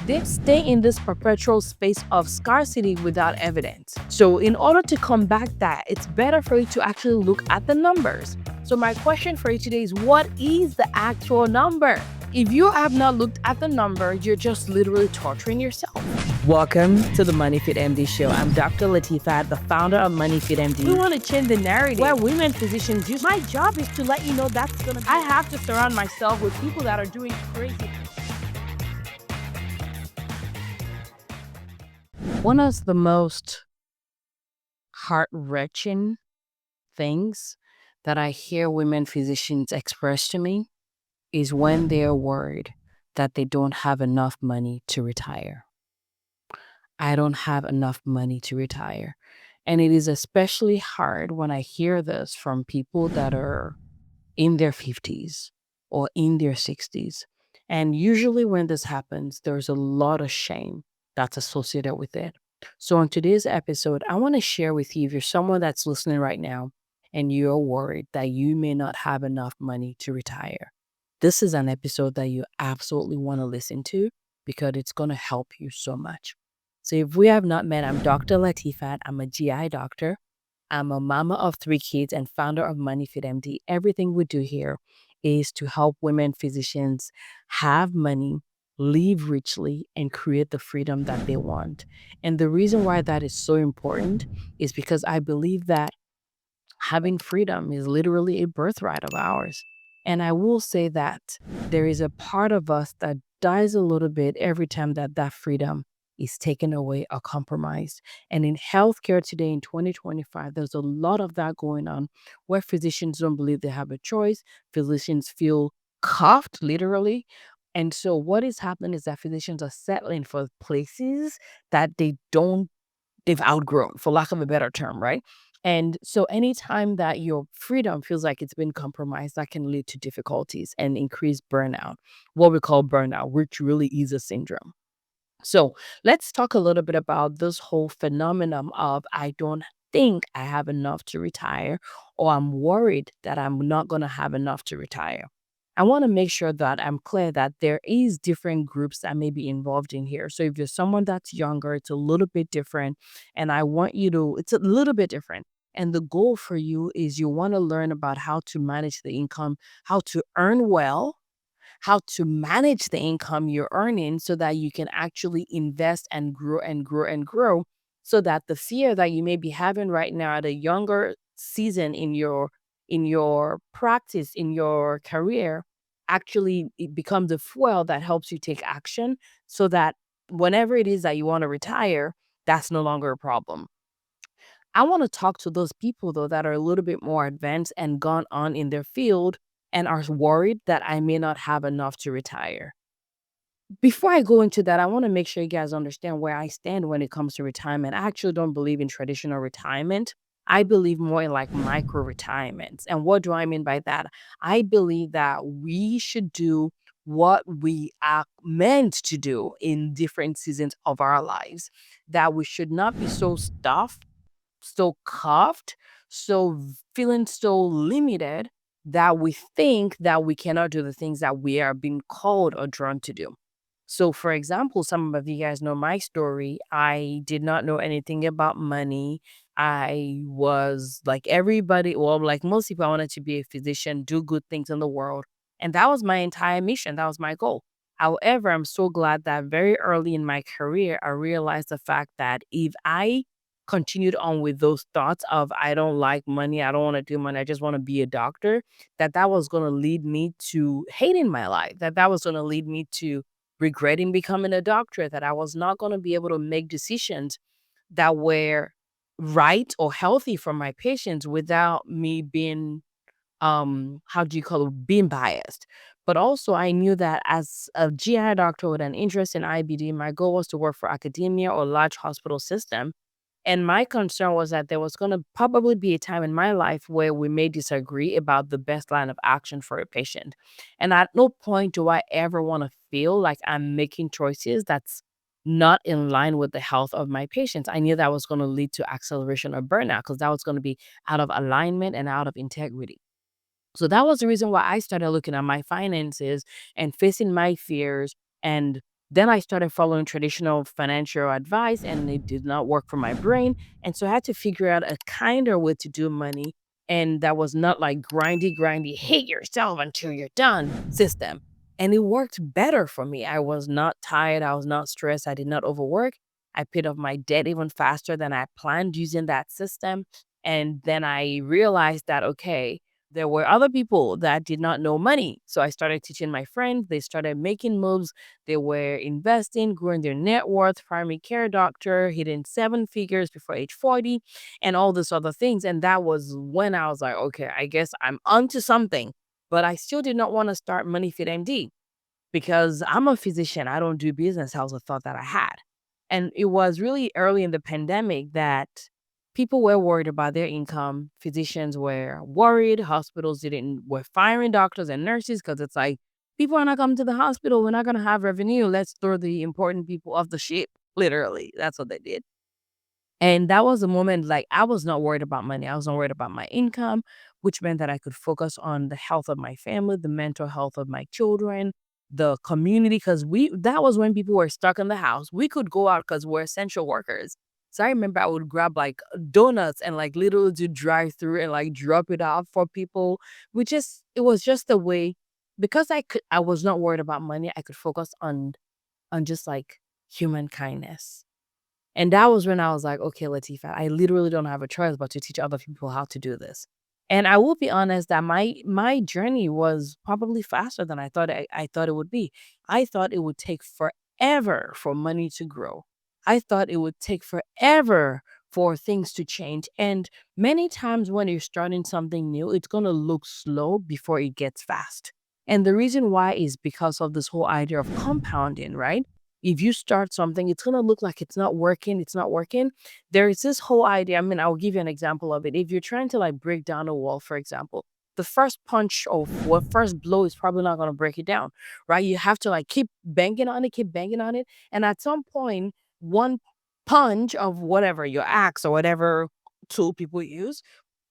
They stay in this perpetual space of scarcity without evidence. So in order to combat that, it's better for you to actually look at the numbers. So my question for you today is, what is the actual number? If you have not looked at the number, you're just literally torturing yourself. Welcome to the MoneyFitMD show. I'm Dr. Latifat, the founder of MoneyFitMD. We want to change the narrative where women physicians use. My job is to let you know that's gonna. I have to surround myself with people that are doing crazy. One of the most heart-wrenching things that I hear women physicians express to me is when they're worried that they don't have enough money to retire. I don't have enough money to retire. And it is especially hard when I hear this from people that are in their 50s or in their 60s. And usually when this happens, there's a lot of shame that's associated with it. So in today's episode, I want to share with you, if you're someone that's listening right now and you're worried that you may not have enough money to retire, this is an episode that you absolutely want to listen to because it's going to help you so much. So if we have not met, I'm Dr. Latifat. I'm a GI doctor. I'm a mama of 3 kids and founder of MoneyFitMD. Everything we do here is to help women physicians have money, live richly, and create the freedom that they want. And the reason why that is so important is because I believe that having freedom is literally a birthright of ours. And I will say that there is a part of us that dies a little bit every time that freedom is taken away or compromised. And in healthcare today in 2025, there's a lot of that going on where physicians don't believe they have a choice. Physicians feel cuffed, literally. And so what is happening is that physicians are settling for places that they've outgrown, for lack of a better term, right? And so anytime that your freedom feels like it's been compromised, that can lead to difficulties and increased burnout, what we call burnout, which really is a syndrome. So let's talk a little bit about this whole phenomenon of I don't think I have enough to retire, or I'm worried that I'm not going to have enough to retire. I want to make sure that I'm clear that there is different groups that may be involved in here. So if you're someone that's younger, it's a little bit different. And I want you to, it's a little bit different. And the goal for you is you want to learn about how to manage the income, how to earn well, how to manage the income you're earning so that you can actually invest and grow and grow and grow, so that the fear that you may be having right now at a younger season in your practice, in your career, actually it becomes a fuel that helps you take action, so that whenever it is that you want to retire, that's no longer a problem. I want to talk to those people, though, that are a little bit more advanced and gone on in their field and are worried that I may not have enough to retire. Before I go into that, I want to make sure you guys understand where I stand when it comes to retirement. I actually don't believe in traditional retirement. I believe more in like micro retirements. And what do I mean by that? I believe that we should do what we are meant to do in different seasons of our lives, that we should not be so stuffed, so cuffed, feeling so limited that we think that we cannot do the things that we are being called or drawn to do. So, for example, some of you guys know my story. I did not know anything about money. I was like everybody, well, like most people, I wanted to be a physician, do good things in the world. And that was my entire mission. That was my goal. However, I'm so glad that very early in my career, I realized the fact that if I continued on with those thoughts of I don't like money, I don't want to do money, I just want to be a doctor, that was going to lead me to hating my life, that was going to lead me to regretting becoming a doctor, that I was not going to be able to make decisions that were right or healthy for my patients without me being how do you call it, being biased. But also I knew that as a GI doctor with an interest in IBD, my goal was to work for academia or large hospital system. And my concern was that there was going to probably be a time in my life where we may disagree about the best line of action for a patient. And at no point do I ever want to feel like I'm making choices that's not in line with the health of my patients. I knew that was going to lead to acceleration of burnout because that was going to be out of alignment and out of integrity. So that was the reason why I started looking at my finances and facing my fears and Then I started following traditional financial advice and it did not work for my brain. And so I had to figure out a kinder way to do money. And that was not like grindy, hate yourself until you're done system. And it worked better for me. I was not tired. I was not stressed. I did not overwork. I paid off my debt even faster than I planned using that system. And then I realized that, okay, there were other people that did not know money. So I started teaching my friends. They started making moves. They were investing, growing their net worth, primary care doctor, hitting seven figures before age 40, and all these other things. And that was when I was like, okay, I guess I'm onto something. But I still did not want to start MoneyFitMD because I'm a physician. I don't do business. That was a thought that I had. And it was really early in the pandemic that people were worried about their income. Physicians were worried. Hospitals didn't were firing doctors and nurses because it's like people are not coming to the hospital. We're not going to have revenue. Let's throw the important people off the ship. Literally, that's what they did. And that was a moment like I was not worried about money. I was not worried about my income, which meant that I could focus on the health of my family, the mental health of my children, the community. Because we that was when people were stuck in the house. We could go out because we're essential workers. So I remember I would grab like donuts and like literally do drive through and like drop it off for people. It was just a way because I was not worried about money. I could focus on just like human kindness. And that was when I was like, "Okay, Latifat, I literally don't have a choice but to teach other people how to do this." And I will be honest that my journey was probably faster than I thought it would be. I thought it would take forever for money to grow. I thought it would take forever for things to change. And many times when you're starting something new, it's going to look slow before it gets fast. And the reason why is because of this whole idea of compounding, right? If you start something, it's gonna look like it's not working, it's not working. There is this whole idea. I mean, I'll give you an example of it. If you're trying to like break down a wall, for example, the first punch of what first blow is probably not gonna break it down, right? You have to like keep banging on it. And at some point, one punch of whatever your axe or whatever tool people use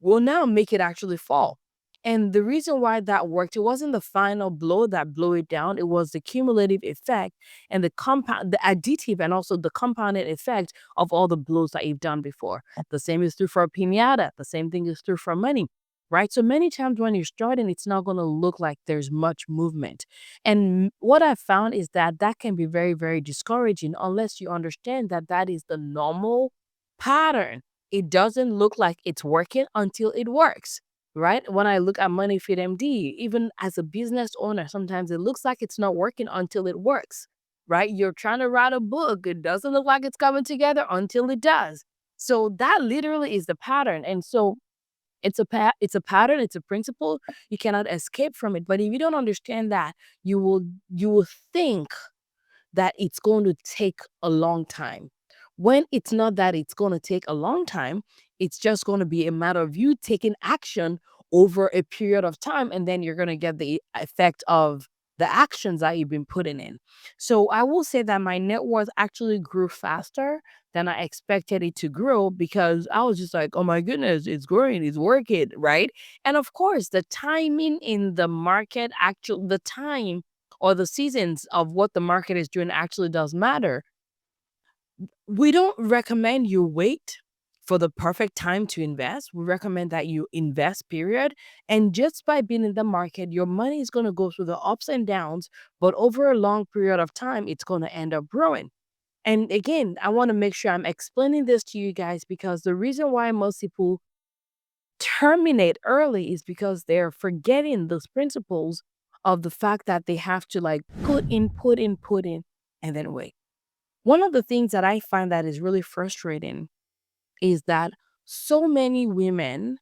will now make it actually fall. And the reason why that worked, it wasn't the final blow that blew it down. It was the cumulative effect and the additive and also the compounded effect of all the blows that you've done before. The same is true for a pinata. The same thing is true for money, right? So many times when you're starting, it's not going to look like there's much movement. And what I found is that that can be very, very discouraging unless you understand that that is the normal pattern. It doesn't look like it's working until it works. Right? When I look at MoneyFitMD, even as a business owner, sometimes it looks like it's not working until it works, right? You're trying to write a book. It doesn't look like it's coming together until it does. So that literally is the pattern. And so it's a pattern, it's a principle. You cannot escape from it. But if you don't understand that, you will think that it's going to take a long time. When it's not that it's going to take a long time, it's just going to be a matter of you taking action over a period of time, and then you're going to get the effect of the actions that you've been putting in. So I will say that my net worth actually grew faster than I expected it to grow because I was just like, oh my goodness, it's growing, it's working, right? And of course, the timing in the market, the time or the seasons of what the market is doing actually does matter. We don't recommend you wait for the perfect time to invest. We recommend that you invest, period. And just by being in the market, your money is going to go through the ups and downs, but over a long period of time, it's going to end up growing. And again, I want to make sure I'm explaining this to you guys because the reason why most people terminate early is because they're forgetting those principles of the fact that they have to like put in, and then wait. One of the things that I find that is really frustrating is that so many women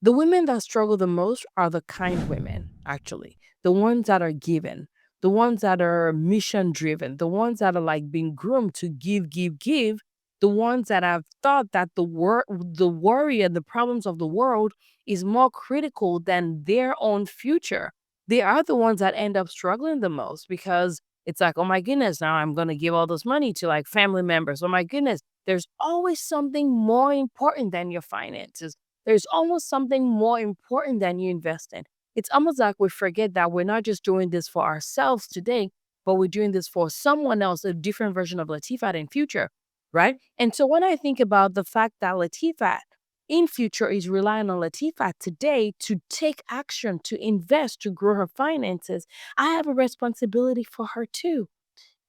the women that struggle the most are the kind women, actually. The ones that are given, the ones that are mission driven, the ones that are like being groomed to give, the ones that have thought that the worry and the problems of the world is more critical than their own future. They are the ones that end up struggling the most because it's like, oh my goodness, now I'm going to give all this money to like family members. Oh my goodness, there's always something more important than your finances. There's almost something more important than you invest in. It's almost like we forget that we're not just doing this for ourselves today, but we're doing this for someone else, a different version of Latifat in future, right? And so when I think about the fact that Latifat in future is relying on Latifat today to take action, to invest, to grow her finances, I have a responsibility for her too.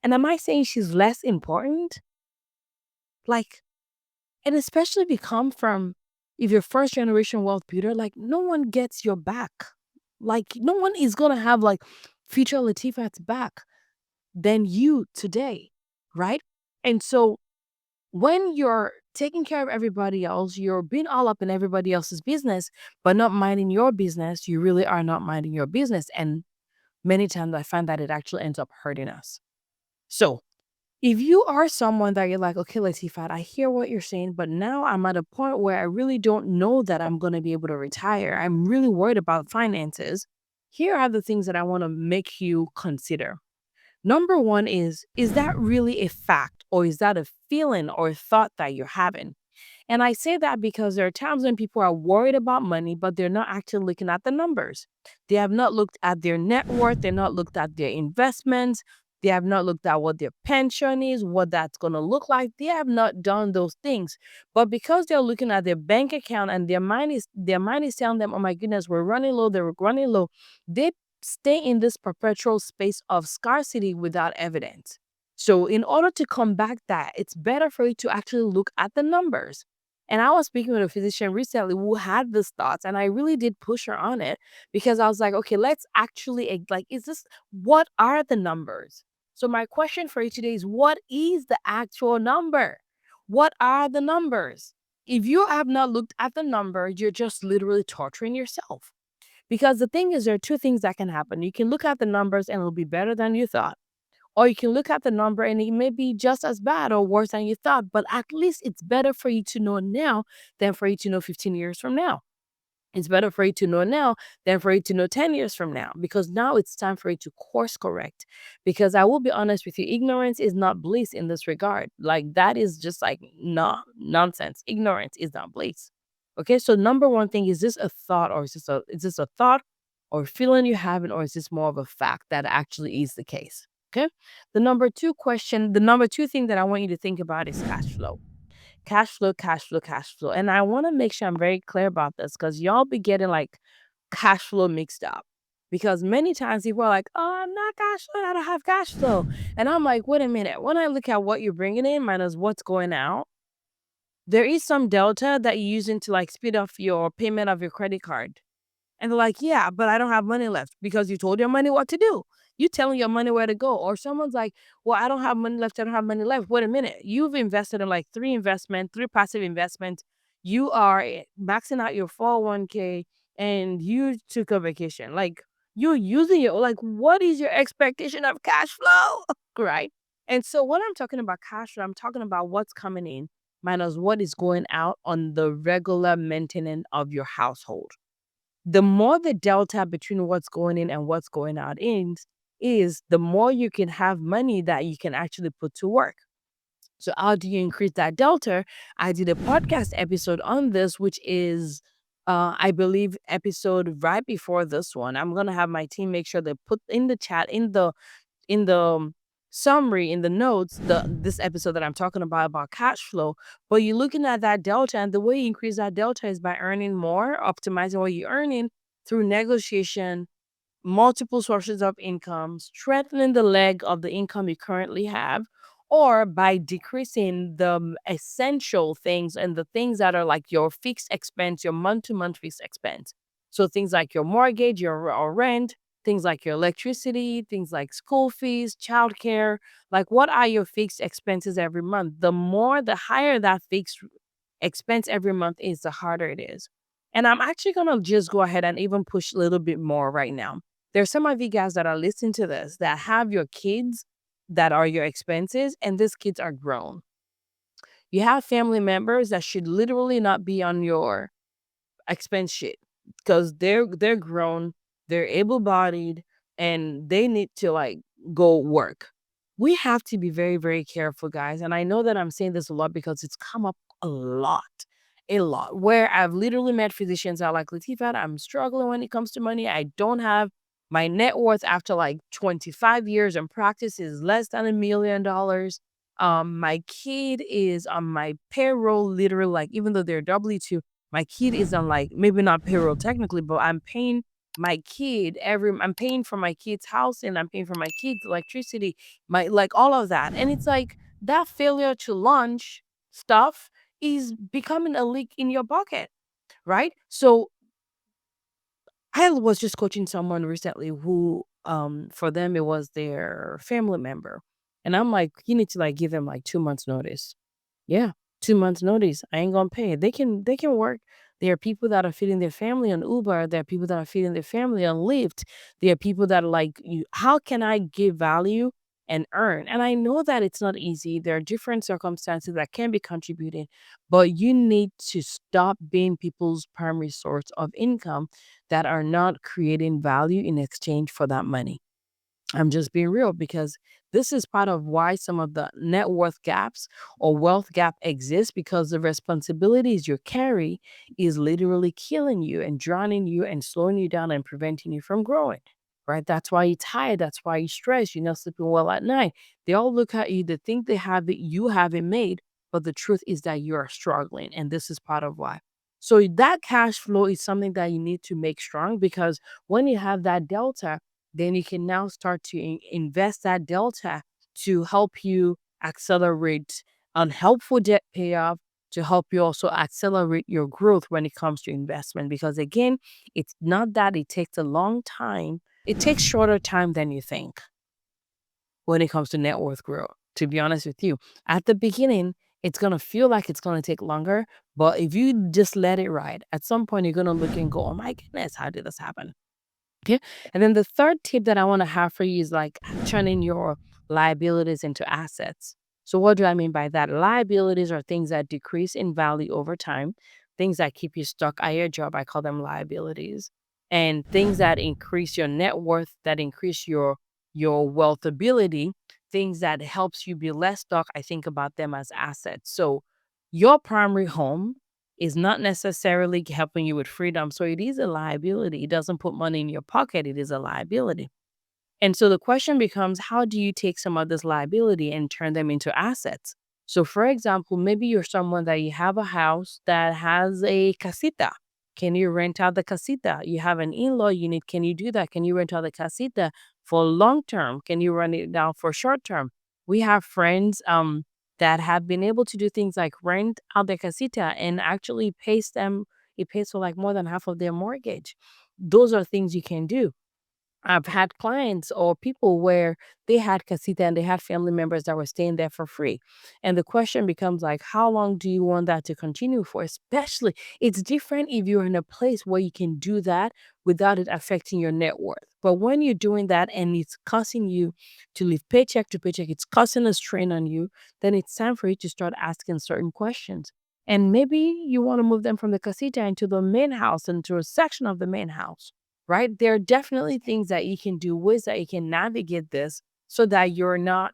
And am I saying she's less important? Like, and especially if you come from, if you're first generation wealth builder, like no one gets your back. Like no one is gonna have like future Latifat's back than you today, right? And so when you're taking care of everybody else, you're being all up in everybody else's business, but not minding your business, you really are not minding your business. And many times I find that it actually ends up hurting us. So if you are someone that you're like, okay, Latifat, I hear what you're saying, but now I'm at a point where I really don't know that I'm going to be able to retire. I'm really worried about finances. Here are the things that I want to make you consider. Number one is that really a fact or is that a feeling or a thought that you're having? And I say that because there are times when people are worried about money, but they're not actually looking at the numbers. They have not looked at their net worth. They're not looked at their investments. They have not looked at what their pension is, what that's going to look like. They have not done those things. But because they're looking at their bank account and their mind is telling them, oh my goodness, we're running low, they're running low, they stay in this perpetual space of scarcity without evidence. So in order to combat that, it's better for you to actually look at the numbers. And I was speaking with a physician recently who had these thoughts, and I really did push her on it because I was like, okay, let's actually, what are the numbers? So my question for you today is, what is the actual number? What are the numbers? If you have not looked at the number, you're just literally torturing yourself. Because the thing is, there are two things that can happen. You can look at the numbers and it'll be better than you thought. Or you can look at the number and it may be just as bad or worse than you thought, but at least it's better for you to know now than for you to know 15 years from now. It's better for you to know now than for you to know 10 years from now, because now it's time for you to course correct. Because I will be honest with you, ignorance is not bliss in this regard. Like that is just like nonsense. Ignorance is not bliss. Okay, so number one thing, is this a thought or is this a thought or feeling you having, or is this more of a fact that actually is the case? Okay. The number two thing that I want you to think about is cash flow. Cash flow, cash flow, cash flow. And I want to make sure I'm very clear about this because y'all be getting like cash flow mixed up. Because many times people are like, oh, I'm not cash flow, I don't have cash flow. And I'm like, wait a minute. When I look at what you're bringing in minus what's going out, there is some delta that you're using to like speed up your payment of your credit card. And they're like, yeah, but I don't have money left because you told your money what to do. You telling your money where to go. Or someone's like, well, I don't have money left. I don't have money left. Wait a minute. You've invested in like three passive investments. You are maxing out your 401k and you took a vacation. Like you're using it. Like, what is your expectation of cash flow? Right. And so when I'm talking about cash flow, I'm talking about what's coming in minus what is going out on the regular maintenance of your household. The more the delta between what's going in and what's going out is, the more you can have money that you can actually put to work. So how do you increase that delta? I did a podcast episode on this, which is I believe episode right before this one. I'm gonna have my team make sure they put in the chat, in the summary, in the notes, this episode that I'm talking about cash flow. But you're looking at that delta, and the way you increase that delta is by earning more, optimizing what you're earning through negotiation, multiple sources of income, strengthening the leg of the income you currently have, or by decreasing the essential things and the things that are like your fixed expense, your month-to-month fixed expense. So things like your mortgage, your or rent, things like your electricity, things like school fees, childcare. Like, what are your fixed expenses every month? The higher that fixed expense every month is, the harder it is. And I'm actually going to just go ahead and even push a little bit more right now. There's some of you guys that are listening to this that have your kids that are your expenses, and these kids are grown. You have family members that should literally not be on your expense sheet because they're grown, they're able-bodied, and they need to like go work. We have to be very, very careful, guys. And I know that I'm saying this a lot because it's come up a lot. A lot. Where I've literally met physicians that are like, Latifat, I'm struggling when it comes to money. I don't have My net worth after like 25 years in practice is less than $1 million. My kid is on my payroll, literally, like, even though they're W-2, my kid is on, like, maybe not payroll technically, but I'm paying for my kid's house, and I'm paying for my kids' electricity, my, like, all of that. And it's like that failure to launch stuff is becoming a leak in your bucket, right? So I was just coaching someone recently who, for them, it was their family member. And I'm like, you need to, like, give them like 2 months notice. Yeah, 2 months notice. I ain't gonna pay. They can work. There are people that are feeding their family on Uber. There are people that are feeding their family on Lyft. There are people that are like, you, how can I give value and earn? And I know that it's not easy. There are different circumstances that can be contributing, but you need to stop being people's primary source of income that are not creating value in exchange for that money. I'm just being real, because this is part of why some of the net worth gaps or wealth gap exists, because the responsibilities you carry is literally killing you and drowning you and slowing you down and preventing you from growing. Right? That's why you're tired. That's why you're stressed. You're not sleeping well at night. They all look at you. They think they have it. You haven't made. But the truth is that you are struggling. And this is part of why. So that cash flow is something that you need to make strong, because when you have that delta, then you can now start to invest that delta to help you accelerate unhelpful debt payoff, to help you also accelerate your growth when it comes to investment. Because again, it's not that it takes a long time, it takes shorter time than you think when it comes to net worth growth. To be honest with you, at the beginning, it's going to feel like it's going to take longer. But if you just let it ride, at some point, you're going to look and go, oh my goodness, how did this happen? Okay. And then the third tip that I want to have for you is like turning your liabilities into assets. So, what do I mean by that? Liabilities are things that decrease in value over time, things that keep you stuck at your job. I call them liabilities. And things that increase your net worth, that increase your wealth ability, things that helps you be less stuck. I think about them as assets. So, your primary home is not necessarily helping you with freedom. So it is a liability. It doesn't put money in your pocket. It is a liability. And so the question becomes, how do you take some of this liability and turn them into assets? So, for example, maybe you're someone that you have a house that has a casita. Can you rent out the casita? You have an in-law unit. Can you do that? Can you rent out the casita for long term? Can you run it down for short term? We have friends that have been able to do things like rent out the casita and actually pays them. It pays for like more than half of their mortgage. Those are things you can do. I've had clients or people where they had casita and they had family members that were staying there for free. And the question becomes like, how long do you want that to continue for? Especially, it's different if you're in a place where you can do that without it affecting your net worth. But when you're doing that and it's causing you to live paycheck to paycheck, it's causing a strain on you, then it's time for you to start asking certain questions. And maybe you want to move them from the casita into the main house, into a section of the main house, right? There are definitely things that you can do, ways that you can navigate this so that you're not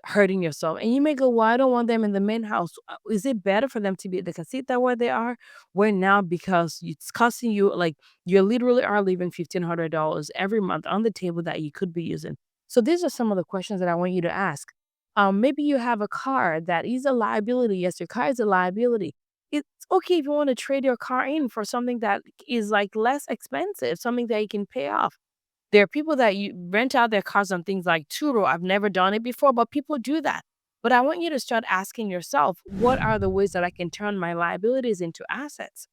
hurting yourself. And you may go, well, I don't want them in the main house. Is it better for them to be at the casita where they are? Where now, because it's costing you, like, you literally are leaving $1,500 every month on the table that you could be using. So these are some of the questions that I want you to ask. Maybe you have a car that is a liability. Yes, your car is a liability. It's okay if you want to trade your car in for something that is like less expensive, something that you can pay off. There are people that you rent out their cars on things like Turo. I've never done it before, but people do that. But I want you to start asking yourself, what are the ways that I can turn my liabilities into assets?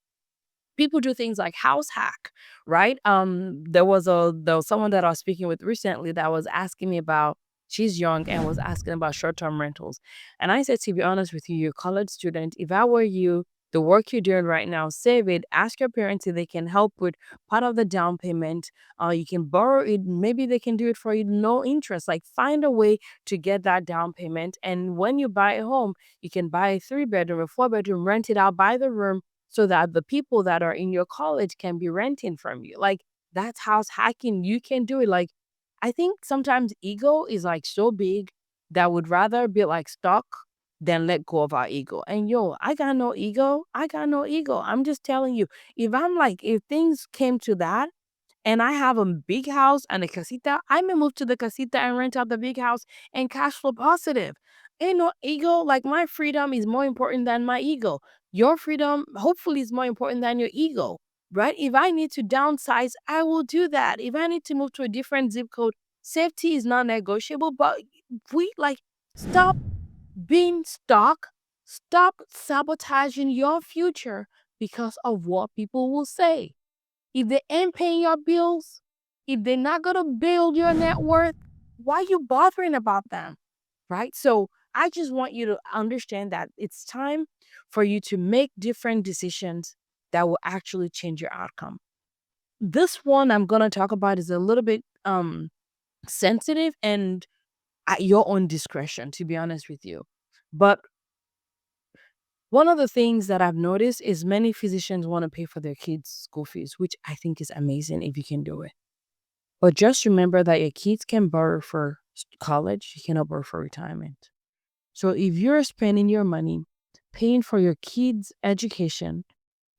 People do things like house hack, right? There was someone that I was speaking with recently that was asking me about, she's young and was asking about short-term rentals. And I said, to be honest with you, you're a college student. If I were you, the work you're doing right now, save it, ask your parents if they can help with part of the down payment. You can borrow it, maybe they can do it for you, no interest. Like, find a way to get that down payment. And when you buy a home, you can buy a 3 bedroom, a 4 bedroom, rent it out by the room, so that the people that are in your college can be renting from you. Like, that's house hacking. You can do it. Like, I think sometimes ego is like so big that would rather be like stuck than let go of our ego. And yo, I got no ego. I got no ego. I'm just telling you, if things came to that, and I have a big house and a casita, I may move to the casita and rent out the big house and cash flow positive. Ain't no ego. Like, my freedom is more important than my ego. Your freedom, hopefully, is more important than your ego, right? If I need to downsize, I will do that. If I need to move to a different zip code, safety is not negotiable. But we like stop being stuck, stop sabotaging your future because of what people will say. If they ain't paying your bills, if they're not gonna build your net worth, why are you bothering about them? Right? So I just want you to understand that it's time for you to make different decisions that will actually change your outcome. This one I'm gonna talk about is a little bit sensitive and at your own discretion, to be honest with you. But one of the things that I've noticed is many physicians want to pay for their kids' school fees, which I think is amazing if you can do it. But just remember that your kids can borrow for college, you cannot borrow for retirement. So if you're spending your money paying for your kids' education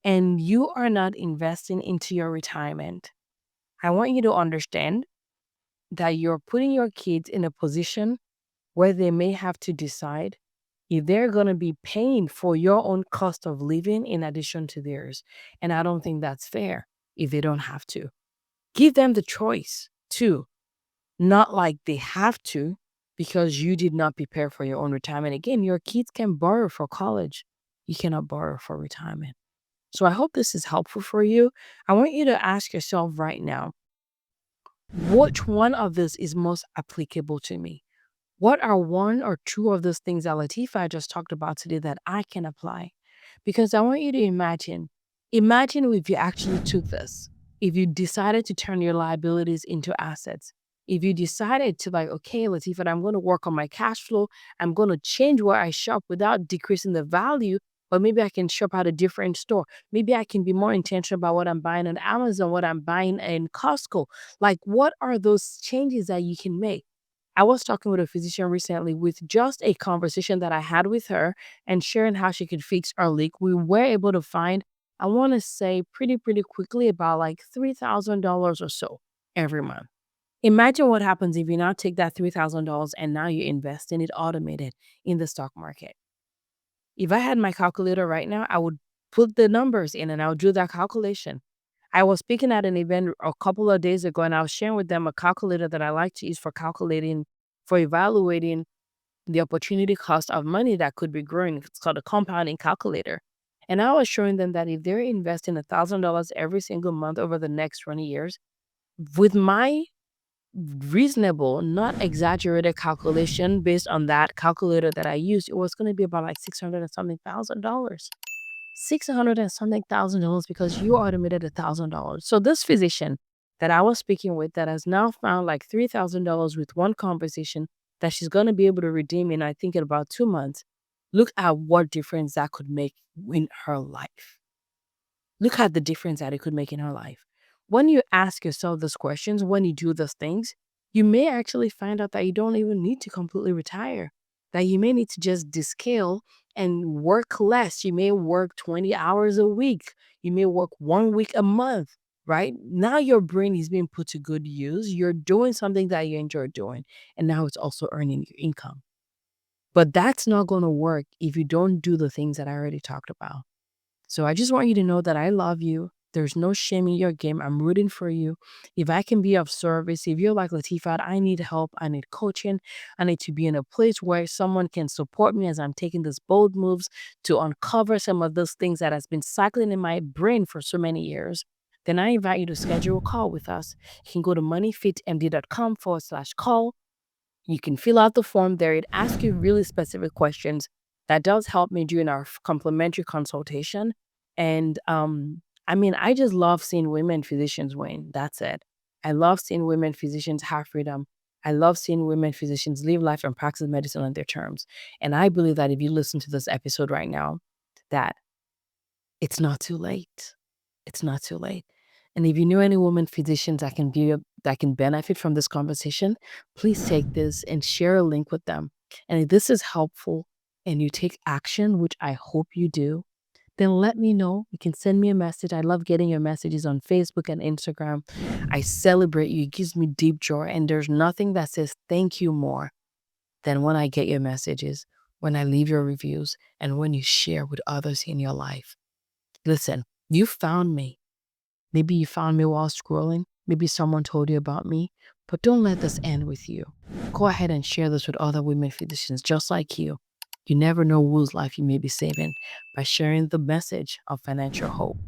and you are not investing into your retirement, I want you to understand that you're putting your kids in a position where they may have to decide if they're going to be paying for your own cost of living in addition to theirs. And I don't think that's fair if they don't have to. Give them the choice too, not like they have to because you did not prepare for your own retirement. Again, your kids can borrow for college. You cannot borrow for retirement. So I hope this is helpful for you. I want you to ask yourself right now, which one of this is most applicable to me? What are one or two of those things that Latifat just talked about today that I can apply? Because I want you to imagine if you actually took this, if you decided to turn your liabilities into assets, if you decided to like, okay, Latifat, I'm going to work on my cash flow, I'm going to change where I shop without decreasing the value, but maybe I can shop at a different store. Maybe I can be more intentional about what I'm buying on Amazon, what I'm buying in Costco. Like, what are those changes that you can make? I was talking with a physician recently with just a conversation that I had with her and sharing how she could fix our leak. We were able to find, I want to say pretty quickly, about like $3,000 or so every month. Imagine what happens if you now take that $3,000 and now you invest in it automated in the stock market. If I had my calculator right now, I would put the numbers in and I would do that calculation. I was speaking at an event a couple of days ago and I was sharing with them a calculator that I like to use for calculating, for evaluating the opportunity cost of money that could be growing. It's called a compounding calculator. And I was showing them that if they're investing $1,000 every single month over the next 20 years, with my reasonable, not exaggerated calculation based on that calculator that I used, it was going to be about like 600 and something thousand dollars. 600 and something thousand dollars because you automated $1,000. So this physician that I was speaking with that has now found like $3,000 with one conversation that she's going to be able to redeem in, I think, in about 2 months. Look at what difference that could make in her life. Look at the difference that it could make in her life. When you ask yourself those questions, when you do those things, you may actually find out that you don't even need to completely retire, that you may need to just descale and work less. You may work 20 hours a week. You may work 1 week a month, right? Now your brain is being put to good use. You're doing something that you enjoy doing, and now it's also earning your income. But that's not going to work if you don't do the things that I already talked about. So I just want you to know that I love you. There's no shame in your game. I'm rooting for you. If I can be of service, if you're like Latifat, I need help, I need coaching, I need to be in a place where someone can support me as I'm taking these bold moves to uncover some of those things that has been cycling in my brain for so many years, then I invite you to schedule a call with us. You can go to moneyfitmd.com/call. You can fill out the form there. It asks you really specific questions. That does help me during our complimentary consultation. And I mean, I just love seeing women physicians win. That's it. I love seeing women physicians have freedom. I love seeing women physicians live life and practice medicine on their terms. And I believe that if you listen to this episode right now, that it's not too late. It's not too late. And if you know any women physicians that can benefit from this conversation, please take this and share a link with them. And if this is helpful and you take action, which I hope you do, then let me know. You can send me a message. I love getting your messages on Facebook and Instagram. I celebrate you. It gives me deep joy. And there's nothing that says thank you more than when I get your messages, when I leave your reviews, and when you share with others in your life. Listen, you found me. Maybe you found me while scrolling. Maybe someone told you about me. But don't let this end with you. Go ahead and share this with other women physicians just like you. You never know whose life you may be saving by sharing the message of financial hope.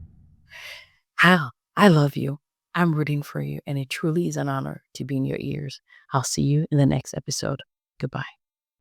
Hal, I love you. I'm rooting for you, and it truly is an honor to be in your ears. I'll see you in the next episode. Goodbye.